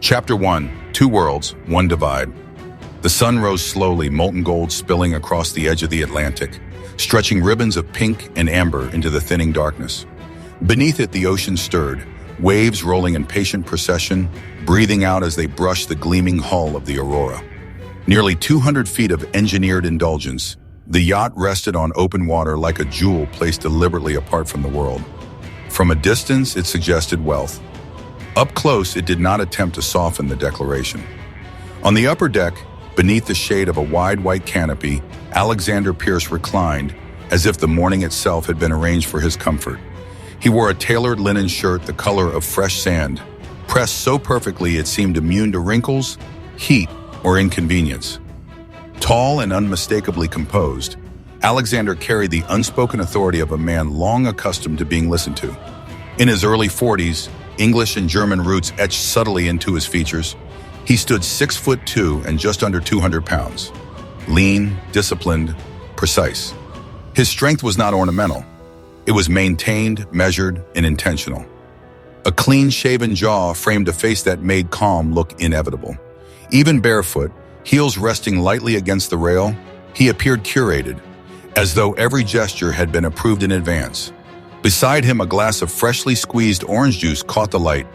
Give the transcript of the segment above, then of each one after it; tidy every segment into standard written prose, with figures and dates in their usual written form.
Chapter 1. Two Worlds, One Divide. The sun rose slowly, molten gold spilling across the edge of the Atlantic, stretching ribbons of pink and amber into the thinning darkness. Beneath it, the ocean stirred, waves rolling in patient procession, breathing out as they brushed the gleaming hull of the Aurora. Nearly 200 feet of engineered indulgence, the yacht rested on open water like a jewel placed deliberately apart from the world. From a distance, it suggested wealth. Up close, it did not attempt to soften the declaration. On the upper deck, beneath the shade of a wide white canopy, Alexander Pierce reclined, as if the morning itself had been arranged for his comfort. He wore a tailored linen shirt the color of fresh sand, pressed so perfectly it seemed immune to wrinkles, heat, or inconvenience. Tall and unmistakably composed, Alexander carried the unspoken authority of a man long accustomed to being listened to. In his early 40s, English and German roots etched subtly into his features. He stood 6'2" and just under 200 pounds. Lean, disciplined, precise. His strength was not ornamental. It was maintained, measured, and intentional. A clean-shaven jaw framed a face that made calm look inevitable. Even barefoot, heels resting lightly against the rail, he appeared curated, as though every gesture had been approved in advance. Beside him, a glass of freshly squeezed orange juice caught the light,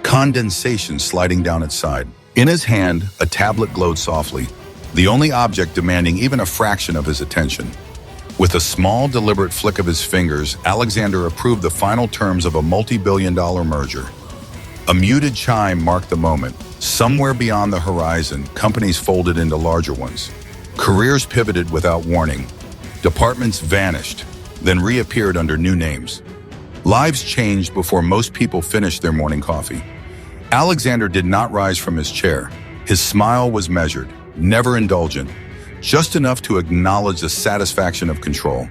condensation sliding down its side. In his hand, a tablet glowed softly, the only object demanding even a fraction of his attention. With a small, deliberate flick of his fingers, Alexander approved the final terms of a multi-billion-dollar merger. A muted chime marked the moment. Somewhere beyond the horizon, companies folded into larger ones. Careers pivoted without warning. Departments vanished, then reappeared under new names. Lives changed before most people finished their morning coffee. Alexander did not rise from his chair. His smile was measured, never indulgent, just enough to acknowledge the satisfaction of control.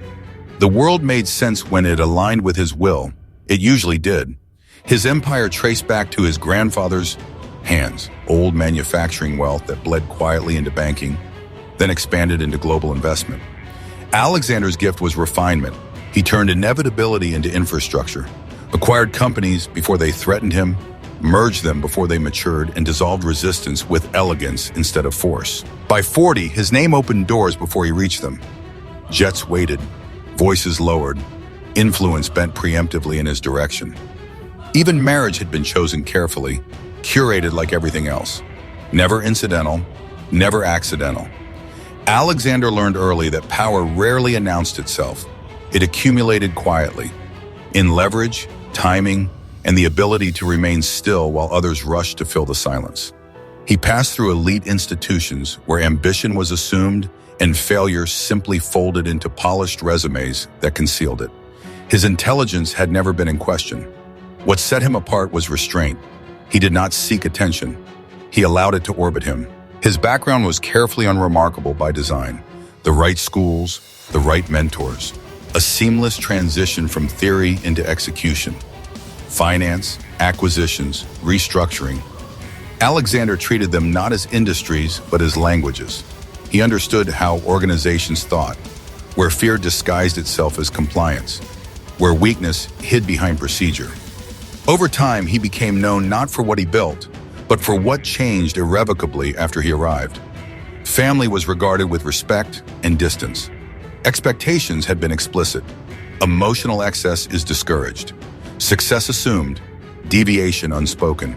The world made sense when it aligned with his will. It usually did. His empire traced back to his grandfather's hands, old manufacturing wealth that bled quietly into banking, then expanded into global investment. Alexander's gift was refinement. He turned inevitability into infrastructure, acquired companies before they threatened him, merged them before they matured, and dissolved resistance with elegance instead of force. By 40, his name opened doors before he reached them. Jets waited, voices lowered, influence bent preemptively in his direction. Even marriage had been chosen carefully, curated like everything else. Never incidental, never accidental. Alexander learned early that power rarely announced itself. It accumulated quietly, in leverage, timing, and the ability to remain still while others rushed to fill the silence. He passed through elite institutions where ambition was assumed and failure simply folded into polished resumes that concealed it. His intelligence had never been in question. What set him apart was restraint. He did not seek attention. He allowed it to orbit him. His background was carefully unremarkable by design. The right schools, the right mentors. A seamless transition from theory into execution. Finance, acquisitions, restructuring. Alexander treated them not as industries, but as languages. He understood how organizations thought, where fear disguised itself as compliance, where weakness hid behind procedure. Over time, he became known not for what he built, but for what changed irrevocably after he arrived. Family was regarded with respect and distance. Expectations had been explicit. Emotional excess is discouraged. Success assumed, deviation unspoken.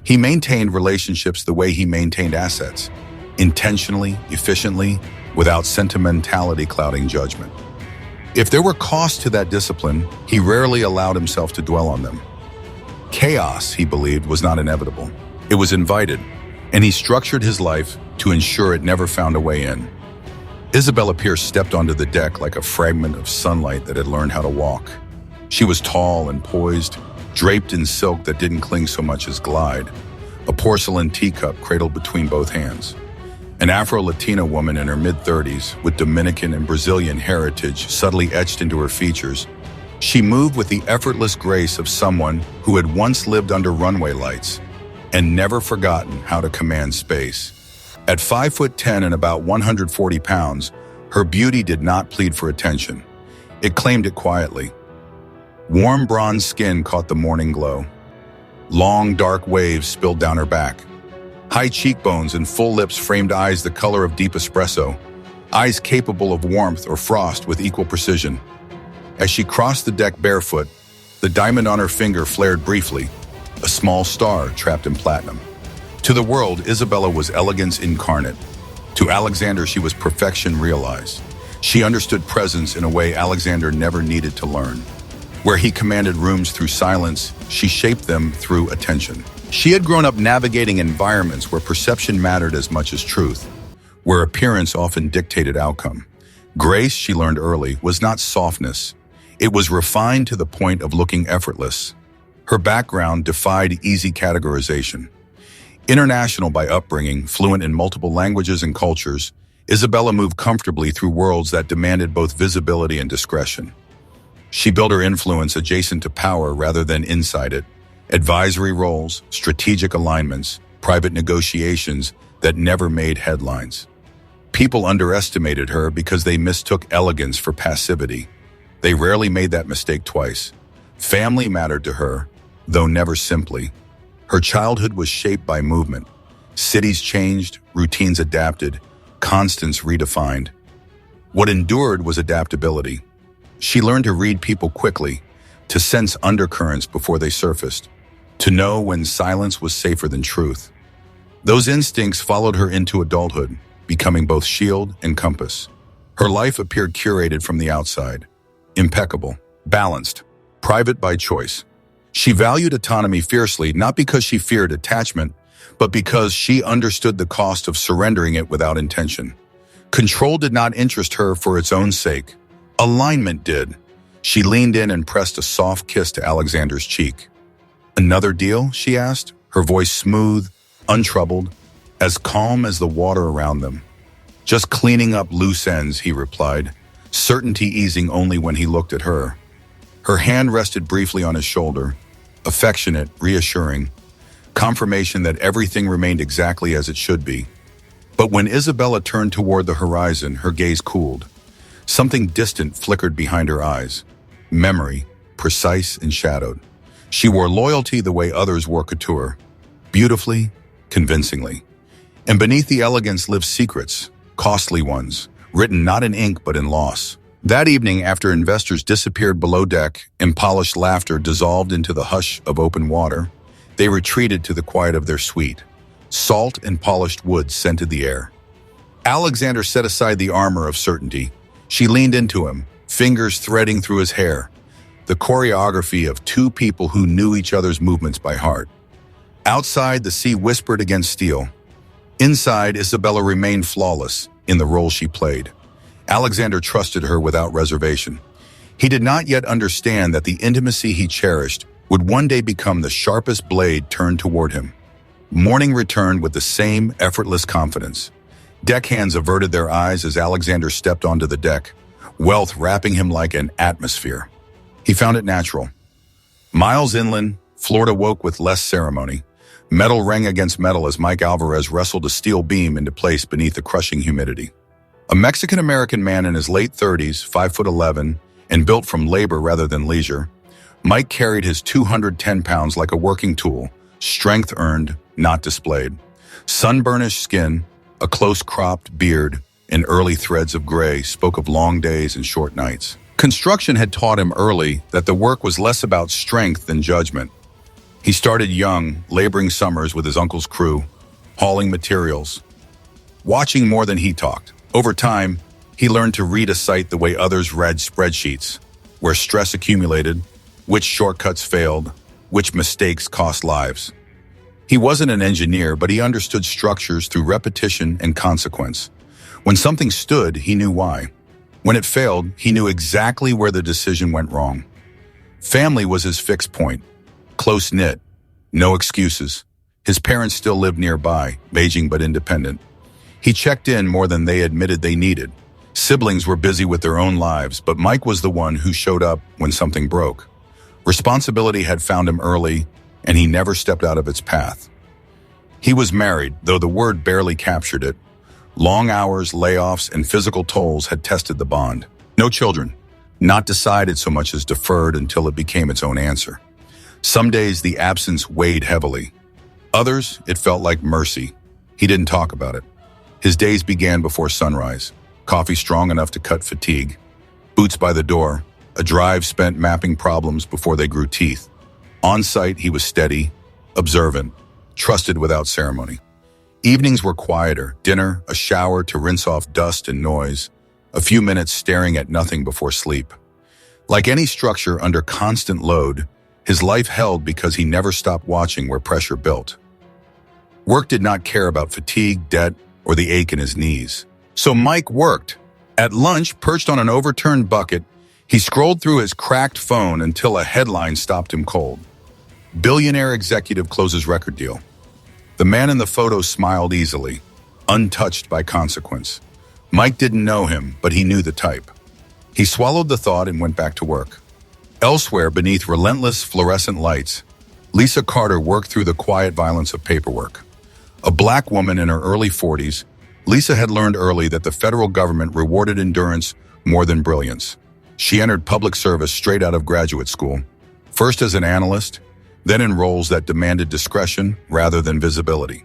He maintained relationships the way he maintained assets, intentionally, efficiently, without sentimentality clouding judgment. If there were costs to that discipline, he rarely allowed himself to dwell on them. Chaos, he believed, was not inevitable. It was invited, and he structured his life to ensure it never found a way in. Isabella Pierce stepped onto the deck like a fragment of sunlight that had learned how to walk. She was tall and poised, draped in silk that didn't cling so much as glide, a porcelain teacup cradled between both hands. An Afro-Latina woman in her mid-30s, with Dominican and Brazilian heritage subtly etched into her features, she moved with the effortless grace of someone who had once lived under runway lights and never forgotten how to command space. At 5'10" and about 140 pounds, her beauty did not plead for attention. It claimed it quietly. Warm bronze skin caught the morning glow. Long, dark waves spilled down her back. High cheekbones and full lips framed eyes the color of deep espresso, eyes capable of warmth or frost with equal precision. As she crossed the deck barefoot, the diamond on her finger flared briefly, a small star trapped in platinum. To the world, Isabella was elegance incarnate. To Alexander, she was perfection realized. She understood presence in a way Alexander never needed to learn. Where he commanded rooms through silence, she shaped them through attention. She had grown up navigating environments where perception mattered as much as truth, where appearance often dictated outcome. Grace, she learned early, was not softness. It was refined to the point of looking effortless. Her background defied easy categorization. International by upbringing, fluent in multiple languages and cultures, Isabella moved comfortably through worlds that demanded both visibility and discretion. She built her influence adjacent to power rather than inside it. Advisory roles, strategic alignments, private negotiations that never made headlines. People underestimated her because they mistook elegance for passivity. They rarely made that mistake twice. Family mattered to her, though never simply. Her childhood was shaped by movement. Cities changed, routines adapted, constants redefined. What endured was adaptability. She learned to read people quickly, to sense undercurrents before they surfaced, to know when silence was safer than truth. Those instincts followed her into adulthood, becoming both shield and compass. Her life appeared curated from the outside, impeccable, balanced, private by choice. She valued autonomy fiercely, not because she feared attachment, but because she understood the cost of surrendering it without intention. Control did not interest her for its own sake. Alignment did. She leaned in and pressed a soft kiss to Alexander's cheek. "Another deal?" she asked, her voice smooth, untroubled, as calm as the water around them. "Just cleaning up loose ends," he replied, certainty easing only when he looked at her. Her hand rested briefly on his shoulder, affectionate, reassuring, confirmation that everything remained exactly as it should be. But when Isabella turned toward the horizon, her gaze cooled. Something distant flickered behind her eyes. Memory, precise and shadowed. She wore loyalty the way others wore couture, beautifully, convincingly. And beneath the elegance lived secrets, costly ones, written not in ink but in loss. That evening, after investors disappeared below deck and polished laughter dissolved into the hush of open water, they retreated to the quiet of their suite. Salt and polished wood scented the air. Alexander set aside the armor of certainty. She leaned into him, fingers threading through his hair, the choreography of two people who knew each other's movements by heart. Outside, the sea whispered against steel. Inside, Isabella remained flawless in the role she played. Alexander trusted her without reservation. He did not yet understand that the intimacy he cherished would one day become the sharpest blade turned toward him. Morning returned with the same effortless confidence. Deckhands averted their eyes as Alexander stepped onto the deck, wealth wrapping him like an atmosphere. He found it natural. Miles inland, Florida woke with less ceremony. Metal rang against metal as Mike Alvarez wrestled a steel beam into place beneath the crushing humidity. A Mexican-American man in his late 30s, 5'11", and built from labor rather than leisure, Mike carried his 210 pounds like a working tool, strength earned, not displayed. Sunburnished skin, a close-cropped beard, and early threads of gray spoke of long days and short nights. Construction had taught him early that the work was less about strength than judgment. He started young, laboring summers with his uncle's crew, hauling materials, watching more than he talked. Over time, he learned to read a site the way others read spreadsheets, where stress accumulated, which shortcuts failed, which mistakes cost lives. He wasn't an engineer, but he understood structures through repetition and consequence. When something stood, he knew why. When it failed, he knew exactly where the decision went wrong. Family was his fixed point. Close-knit, no excuses. His parents still lived nearby, aging but independent. He checked in more than they admitted they needed. Siblings were busy with their own lives, but Mike was the one who showed up when something broke. Responsibility had found him early, and he never stepped out of its path. He was married, though the word barely captured it. Long hours, layoffs, and physical tolls had tested the bond. No children, not decided so much as deferred until it became its own answer. Some days the absence weighed heavily. Others, it felt like mercy. He didn't talk about it. His days began before sunrise, coffee strong enough to cut fatigue, boots by the door, a drive spent mapping problems before they grew teeth. On site, he was steady, observant, trusted without ceremony. Evenings were quieter, dinner, a shower to rinse off dust and noise, a few minutes staring at nothing before sleep. Like any structure under constant load, his life held because he never stopped watching where pressure built. Work did not care about fatigue, debt, or the ache in his knees. So Mike worked. At lunch, perched on an overturned bucket, he scrolled through his cracked phone until a headline stopped him cold. Billionaire executive closes record deal. The man in the photo smiled easily, untouched by consequence. Mike didn't know him, but he knew the type. He swallowed the thought and went back to work. Elsewhere, beneath relentless fluorescent lights, Lisa Carter worked through the quiet violence of paperwork. A black woman in her early 40s, Lisa had learned early that the federal government rewarded endurance more than brilliance. She entered public service straight out of graduate school, first as an analyst, then in roles that demanded discretion rather than visibility.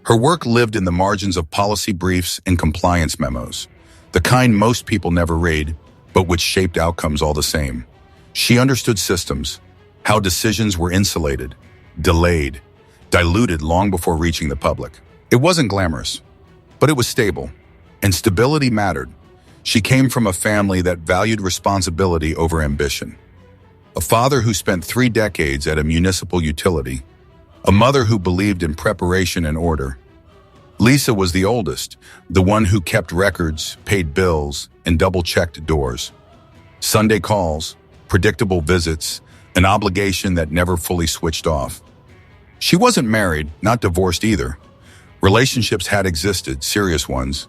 Her work lived in the margins of policy briefs and compliance memos, the kind most people never read, but which shaped outcomes all the same. She understood systems, how decisions were insulated, delayed, diluted long before reaching the public. It wasn't glamorous, but it was stable, and stability mattered. She came from a family that valued responsibility over ambition. A father who spent 3 decades at a municipal utility, a mother who believed in preparation and order. Lisa was the oldest, the one who kept records, paid bills, and double-checked doors. Sunday calls, predictable visits, an obligation that never fully switched off. She wasn't married, not divorced either. Relationships had existed, serious ones,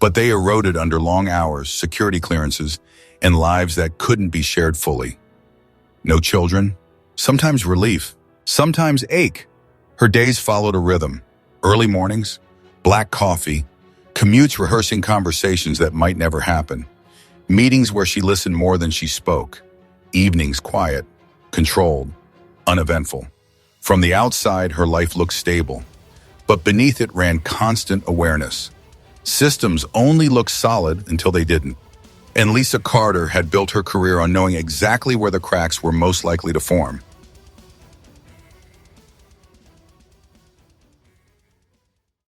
but they eroded under long hours, security clearances, and lives that couldn't be shared fully. No children, sometimes relief, sometimes ache. Her days followed a rhythm. Early mornings, black coffee, commutes rehearsing conversations that might never happen, meetings where she listened more than she spoke, evenings quiet, controlled, uneventful. From the outside, her life looked stable, but beneath it ran constant awareness. Systems only looked solid until they didn't. And Lisa Carter had built her career on knowing exactly where the cracks were most likely to form.